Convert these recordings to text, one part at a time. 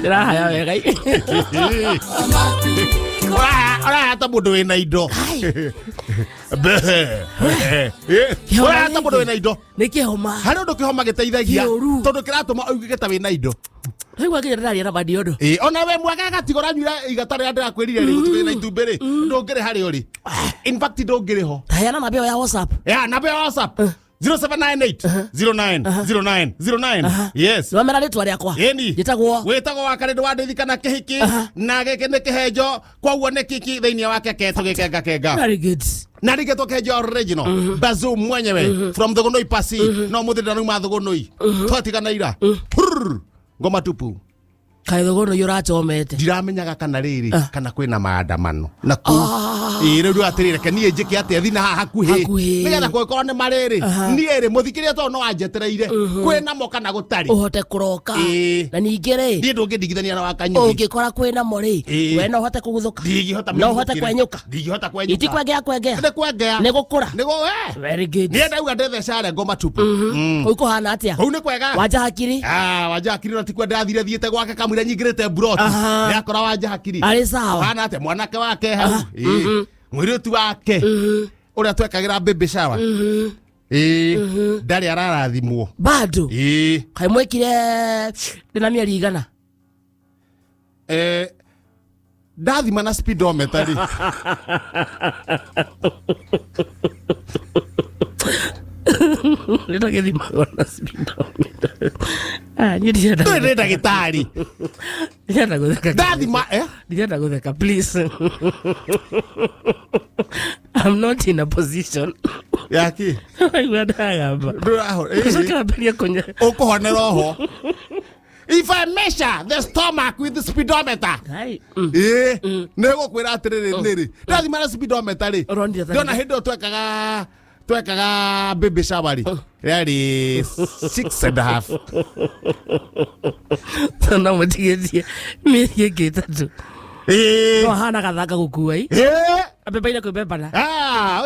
Ndĩrahaya wega. Ora ta mundu wina indo. Ora ta mundu wina indo. Nikihoma. Hari undu kihoma giteithagia tondu kiratuma augike ta wina indo. Rĩu nginya ndĩraria na bandi ũndũ. Ona we mwaka gatigo ranyuira igata rĩa ndĩrakwĩrire rĩ gũtukĩra itumbĩ rĩ ndũngĩrĩ harĩ ũrĩ. In fact ndũngĩrĩ ho. Tayana namba ya WhatsApp. Namba ya WhatsApp 0798090909. Yes. Wamera rĩtwa rĩakwa. Gĩtagwo wakare ndwandĩthikana kĩhiki na gĩkĩ nĩ kĩhenjo kwoguo nĩ kiki thĩinĩ wake keto gĩkenga. Very good. Na rĩgetwo kĩhenjo original. Bazu mwenyewe from Thogonoi Pasi. No mũthĩ ndaruma Thogonoi. Twatigana ira. Ngoma tupu. Kaĩ Thogonoi ũracomete. Ndiramenyaga kana rĩrĩ kana kwĩna maandamano. Na ku rĩu atirire kenie njĩke atĩa thina haha hakuhĩ. Nĩgetha kũkorwo nĩ marĩrĩ. Niĩ rĩ mũthikĩria to no anjetereire. Kwĩna mo kana gũtarĩ. Ũhote kũroka. Na ningĩ rĩ. Niĩ ndũngĩndigithania na wakanyuki. Ũngĩkora kwĩna mo rĩ. We no ũhote kũguthũka. Ndingĩhota. No ũhote kwenyũka. Ndingĩhota kwenyũka. Itikwengea. Nĩ gũkũra. Very good. Niĩ ndauga ndethecare ngoma tupu. Kũu kũhana atĩa? Kũu nĩ kwega. Wanja hakiri. Wanja hakiri na tikwa ndathire thiĩte gwake kamwĩra nyingĩrĩte buroti. Nĩ akora wanja hakiri. Arĩ sawa. Hana atĩa mwanake wake hau. Mwĩrĩtu wake ũrĩa twekagĩra baby shower ndarĩ ararathimwo bado kaĩ mwĩkire ndĩna mĩeri igana ndathima na speedometer rĩ ndagĩthimagwo na speedometer Nĩ ndagĩtarĩ ndathima Ndirenda gũtheka please. I'm not in a position. Yaki Ndagamba ndĩramberia kũnya ũkũhonera oho. If I measure the stomach with the speedometer nĩ gũkwĩra atĩrĩrĩ nĩrĩ ndathima na speedometer rĩ ndona hĩndĩ ĩyo twekaga baby shower rĩ yarĩ 6.5. Tona mũtigĩtie mĩeri ĩngĩ ĩtatũ. No hana gathaka gũkua abebaire kwĩbebana.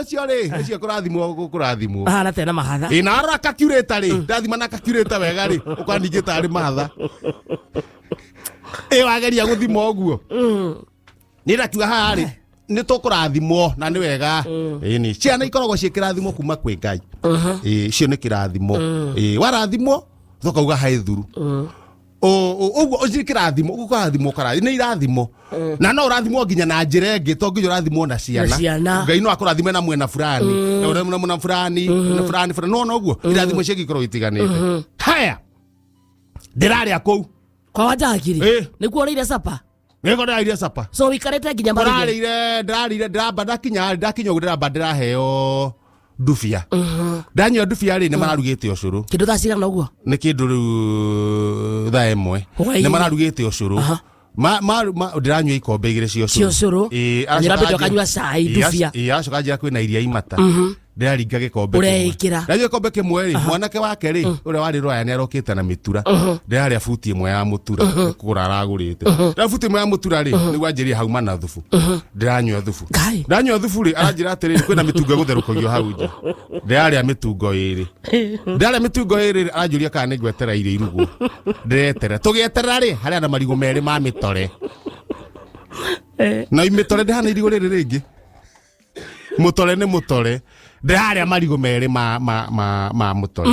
Ũcio rĩ ũcio kũrathimwo hana tena mahatha. Na arora calculator rĩ ndathima na calculator wega rĩ ũkaningĩta arĩ mahatha. Wageria gũthima ũguo nĩ ndakiuga haha rĩ nĩ tũkũrathimwo na nĩ wega. Nĩ ciana ikoragwo ciĩ kĩrathimo kuma kwĩ Ngai. Cio nĩ kĩrathimo. Warathimwo thokauga haĩ thuru. Ũguo ũcio kĩrathimo ũkũrathimwo nĩ irathimo. Na no ũrathimwo nginya na njĩra ĩngĩ to nginya ũrathimwo na ciana. Ngai no akũrathime na mwena fulani na mwena fulani na fulani no ũguo irathimo ciĩgikorwo itiganĩte. Haya ndĩrarĩa kũu kwa wanja hakiri nĩkuo ũrĩire sapa. Nĩko ndĩrarĩire sapa. So wikarĩte nginya marũgĩ. Ndĩrarĩire ndakinya ũguo ndĩramba ndĩraheo ndubia. Ndanyua ndubia rĩ nĩ mararugĩte ũcũrũ. Kĩndũ thaa cigana ũguo? Nĩ kĩndũ rĩu thaa ĩmwe. Nĩ mararugĩte ũcũrũ. Ndĩranyua ikombe igĩrĩ cia ũcũrũ. Nyĩrambĩte ũkanyua cai ndubia. Aracoka njĩra kwĩna iria imata. Ndĩraringa gĩkombe ũreĩkĩra. Ndanyua gĩkombe kĩmwe rĩ mwanake wake rĩ ũrĩa warĩ Rwaya nĩ arokĩte na mĩtura. Ndĩrarĩa buti ĩmwe ya mũtura kũgũra aragũrĩte. Ndĩrarĩa buti ĩmwe ya mũtura rĩ nĩguo anjĩrie hauma na thubu. Ndĩranyua thubu. Ndanyua thubu rĩ aranjĩra atĩrĩrĩ kwĩna mĩtungo gũtherũkagio hau nja. Ndĩrarĩa mĩtungo ĩrĩ. Ndĩrarĩa mĩtungo ĩrĩ aranjũria kana nĩngwetera irio irugwo. Ndĩreterera tũgĩeterera rĩ harĩa na marigũ merĩ ma mĩtore. Na mĩtore ndĩhana irigũ rĩrĩ rĩngĩ. Mũtore nĩ mũtore. Ndĩrarĩa marigũ merĩ ma mũtore.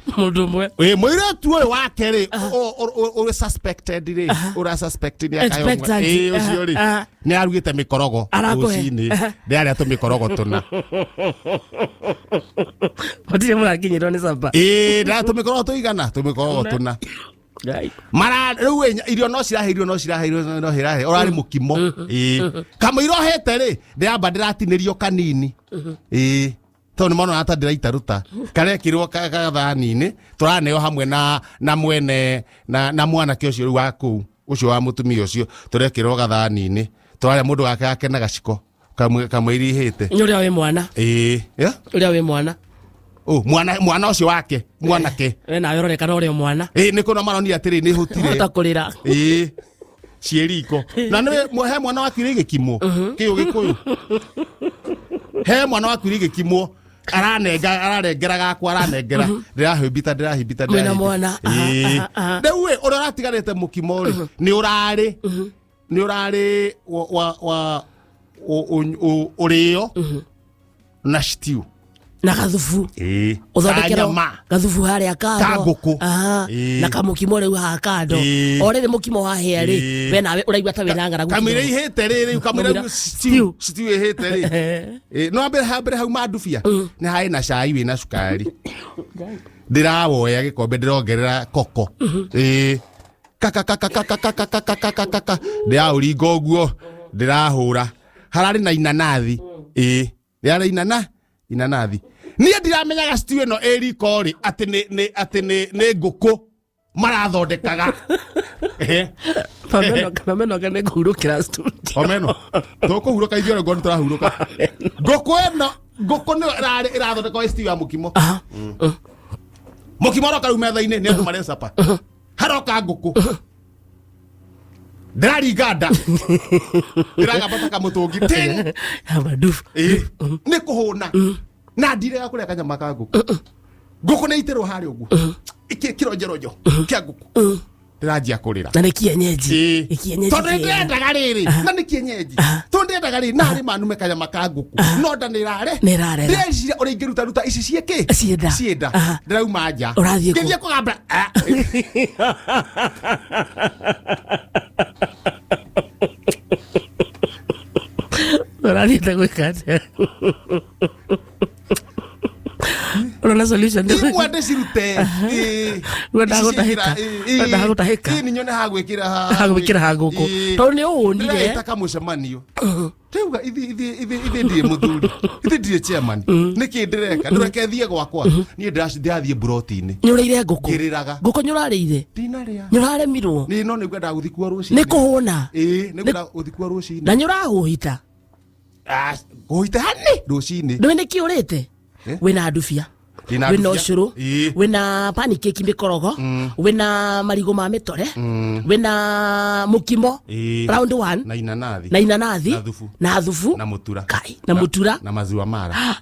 Mũndũ ũmwe. Mũirĩtu ũyũ wake rĩ ũrĩ suspected rĩ ũra suspected nĩ akayomwa. Ũcio rĩ nĩ arugĩte mĩkorogo rũcinĩ. Ndĩrarĩa tũmĩkorogo tũna. Matirĩ mũrakinyĩrwo nĩ sapa. Ndĩrarĩa tũmĩkorogo tũigana tũmĩkorogo tũna. Rĩu irio no cirahe ũrarĩ mũkimo. Kamũira ũhĩte rĩ ndĩramba ndĩratinĩrio kanini. Tondũ nĩ mona ata ndĩraitaruta karekĩrwo gathani-inĩ tũraneo hamwe na mwene na mwanake ũcio rĩu wa kũu ũcio wa mũtumia ũcio tũrekĩrwo gathani-inĩ tũrarĩa mũndũ wake akena gaciko kamwe irihĩte. Ũrĩa wĩ mwana. Ũrĩa wĩ mwana. Mwana ũcio wake mwanake. Nawe ũronekana ũrĩ mwana. Nĩ kũna maronire atĩrĩ nĩ hũtire. Hota kũrĩra. Ciĩriko. Na he mwana waku irĩ gĩkimwo. Kĩyo Gĩkũyũ. He mwana waku irĩ gĩkimwo. ararengera gakwa aranengera ndirahimbita Mwena mwana. Dewe oratigarite mukimo ri ni urari wa urio na stew na gathubu uthondekero gathubu haria kando na kamukimo riu ha kando orere mukimo wa heri we nawe uraigwa ta wina ngara kamire ihete riri kamire stew ihete riri no ambe hau mandubia ni hai na cai wina sukari ndirawoya gikombe ndirongerera koko kaka ndiraũringa ũguo ndirahũra hararĩ na inanathi rĩarĩ inanathi niĩ ndiramenyaga stew ĩno ĩriko rĩ atĩ nĩ ngũkũ marathondekaga Pameno nĩ kũhurũkĩra studio Pameno tũkũhurũka ithuĩ rĩngĩ tũrahurũka ngũkũ nĩ ĩrathondeka stew ya mũkimo mũkimo roka rĩu metha-inĩ nĩ andũ marĩ capa haroka ngũkũ ndĩraringa nda ndĩragambata kamũtũngi nĩ kũhũna na ndirega kũrĩa kanyama ka ngũkũ nĩ itĩrwo harĩa ũguo kĩronjeronjo kĩa ngũkũ ndĩranjia kũrĩra na nĩ kienyeji tondũ ndĩrendaga rĩrĩ na nĩ kienyeji tondũ ndĩrendaga rĩrĩ narĩ manume kanyama ka ngũkũ no nda nĩrare ndĩreciria ũrĩa ingĩruta ici ciĩkĩ ciĩnda ndĩrauma nja ngĩthiĩ kũgamba ũrathiĩte gwĩka atĩa Urona solution imwe ndĩcirute wendaga gũtahĩka ni nyone hagwĩkĩra ha ngũkũ tondũ nĩ ũũnire ndĩreta mũcemanio rĩuga ithe ndirĩ mũthuri ithe ndirĩ chairman nĩkĩ ndĩreka ndũreke thiĩ gwakwa niĩ ndĩrathiĩ mburoti-inĩ nĩ ũrĩire ngũkũ ngĩrĩraga ngũkũ nĩ ũrarĩire ndinarĩa nĩ ũraremirwo no nĩ ngwendaga gũthikua rũcinĩ nĩ kũhũna nĩ ngwendaga gũthikua rũcinĩ na nĩ ũrahũhita kũhita hanĩ rũcinĩ ndũĩ nĩ kĩ ũrĩte wĩna ndubia wĩna ũcũrũ wĩna pancake mĩkorogo wĩna marigũ ma mĩtore wĩna mũkimo round 1 na inanathi na thubu na mũtura na maziwa mara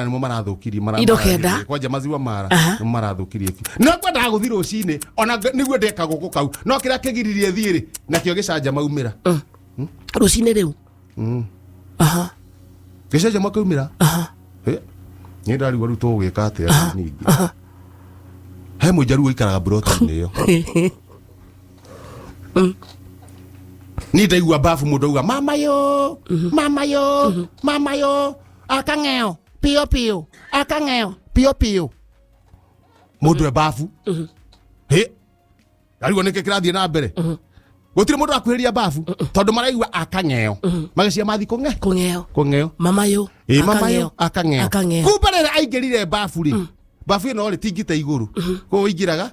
nĩmo marathũkirie indo kenda kwanja maziwa mara nĩmo marathũkirie no kwendaga gũthi rũcinĩ ona nĩguo ndeka gũkũ kau no kĩrĩa kĩgiririe thiĩrĩ nakĩo gĩcanja maumĩra rũcinĩ rĩu gĩcanja makaumĩra nĩ ndarigwo rĩu tũgũgĩka atĩa ningĩ he mũjaruo ikaraga mburoti-inĩ ĩyo niĩ ndaigua bafu mũndũ auga mama yo akang'eo pio akang'eo pio mũndũ e bafu ndarigwo nĩkĩ kĩrathiĩ na mbere gũtirĩ mũndũ akuhĩria bafu tondũ maraigua akang'eo magĩcia mathi kũng'eo mama yo akang'eo kumbe rĩrĩa aingĩrire bafu rĩ bafu ĩno rĩ tingĩte igũrũ koguo ũingĩraga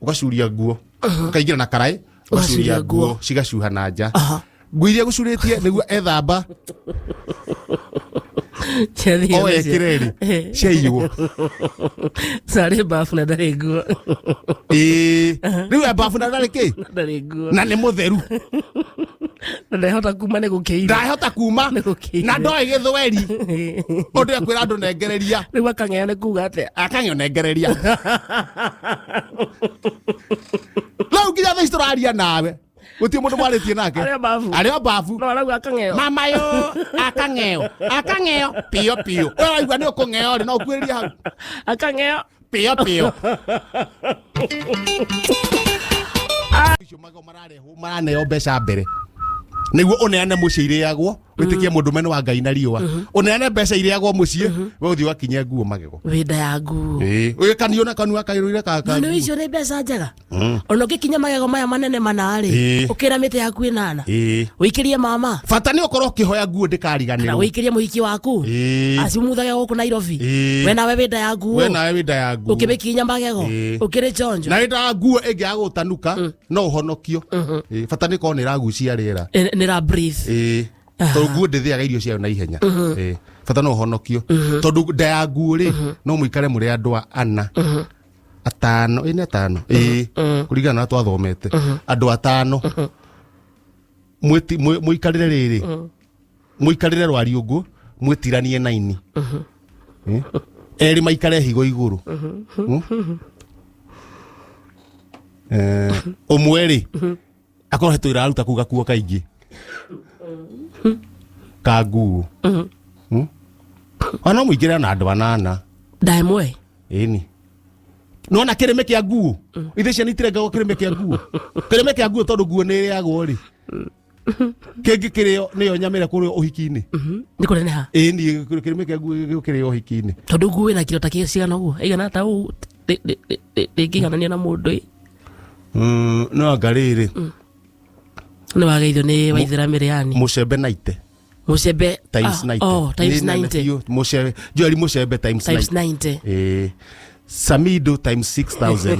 ũgacuria nguo ũkaingĩra na karaĩ ũgacuria nguo cigacuha na nja nguo iria gũcurĩtie nĩguo ethamba ekĩre rĩ ciaiywo sarĩ bafu na ndarĩ nguo rĩu bafu na ndarĩ kĩ na nĩ mũtheru ndahota kuma nĩ gũkĩire ndahota kuma na ndoĩ gĩthweri ũndũ ekwĩra andũ nengereria rĩu akang'eo nĩ kuga atĩa akang'eo nengereria rĩu nginya thaa ici tũraria nawe gũtirĩ mũndũ mwarĩtie nake arĩa bafu no arauga akang'eo mama yo akang'eo pio wewe waigua nĩ ũkũng'eo rĩ no ũkuĩrĩria hau akang'eo pio icio mago maraneo mbeca mbere nĩguo ũneane mũciĩ irĩagwo wĩtĩkie mũndũ mene wa Ngai na riũa ũneane mbeca irĩagwo mũciĩ we ũthiĩ wakinyia nguo magego wĩnda ya nguo ũyũ kanio na kanua kairũire kaka nĩ icio nĩ mbeca njega ona ũngĩkinya magego maya manene manarĩ ũkĩra mĩtĩ yaku ĩnana wĩikĩrie mama bata nĩ ũkorwo ũkĩhoya nguo ndĩkariganĩrwo wĩikĩrie mũhiki waku acimuthage gũkũ Nairobi we nawe wĩnda ya nguo ũkĩmĩkinya magego ũkĩrĩ chonjo na wĩnda ya nguo ĩngĩaga gũtanuka no ũhonokio bata nĩ korwo nĩ ĩragucia rĩera nĩ ra breathe tondũ nguo ndĩthĩaga irio ciayo na ihenya bata no ũhonokio tondũ nda ya nguo rĩ no mũikare mũrĩ andũ ana atano nĩ atano kũringana na twathomete andũ atano mũikarĩre rĩrĩ mũikarĩre rwariũngũ mwĩtiranie naini eri maikare higo iguru umweri akoretwo iraruta kuga kuo kaingi kagu ana muigire na andu anana ndaimwe eni nona kireme kia nguo ithe cia nitirenga kireme kia nguo tondu nguo ni riagwo ri kengi kirio niyo nyamire kurio uhiki-ini ni kuneneha eni kireme kia nguo kirio uhiki-ini tondu nguo ina kiro ta kigana uguo igana ta u ndingiganania na mundu no ngariri ni wageithio ni waithiramire yani mucembe naite mucembe times 90 times 90 mucembe jori mucembe times 90 Samido times 6000